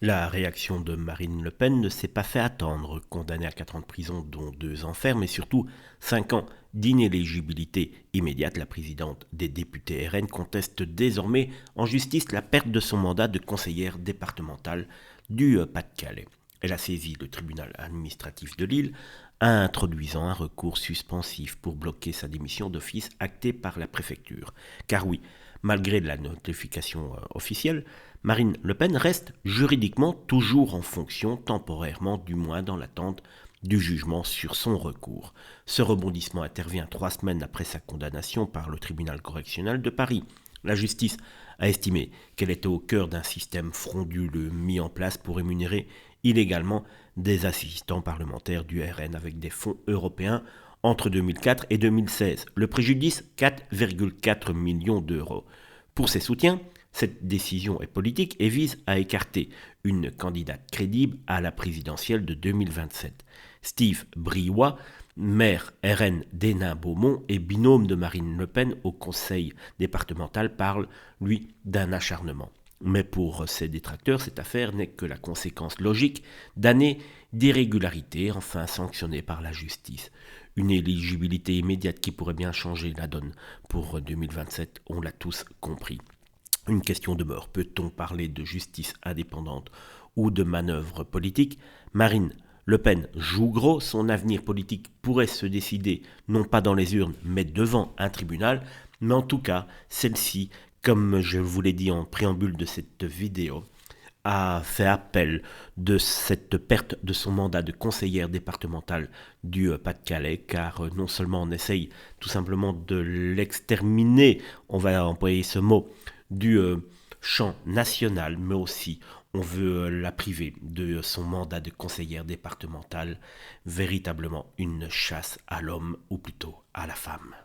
La réaction de Marine Le Pen ne s'est pas fait attendre. Condamnée à 4 ans de prison, dont 2 ans ferme, et surtout 5 ans d'inéligibilité immédiate, la présidente des députés RN conteste désormais en justice la perte de son mandat de conseillère départementale du Pas-de-Calais. Elle a saisi le tribunal administratif de Lille, introduisant un recours suspensif pour bloquer sa démission d'office actée par la préfecture. Car oui, malgré la notification officielle, Marine Le Pen reste juridiquement toujours en fonction, temporairement du moins dans l'attente du jugement sur son recours. Ce rebondissement intervient 3 semaines après sa condamnation par le tribunal correctionnel de Paris. La justice a estimé qu'elle était au cœur d'un système frauduleux mis en place pour rémunérer illégalement des assistants parlementaires du RN avec des fonds européens entre 2004 et 2016. Le préjudice, 4,4 millions d'euros. Pour ses soutiens, cette décision est politique et vise à écarter une candidate crédible à la présidentielle de 2027. Steve Briouat, maire RN d'Hénin-Beaumont et binôme de Marine Le Pen au conseil départemental, parle, lui, d'un acharnement. Mais pour ses détracteurs, cette affaire n'est que la conséquence logique d'années d'irrégularités enfin sanctionnées par la justice. Une éligibilité immédiate qui pourrait bien changer la donne pour 2027, on l'a tous compris. Une question demeure, peut-on parler de justice indépendante ou de manœuvre politique? Marine Le Pen joue gros, son avenir politique pourrait se décider non pas dans les urnes mais devant un tribunal, mais en tout cas, celle-ci, comme je vous l'ai dit en préambule de cette vidéo, a fait appel de cette perte de son mandat de conseillère départementale du Pas-de-Calais, car non seulement on essaye tout simplement de l'exterminer, on va employer ce mot, du champ national, mais aussi on veut la priver de son mandat de conseillère départementale, véritablement une chasse à l'homme, ou plutôt à la femme.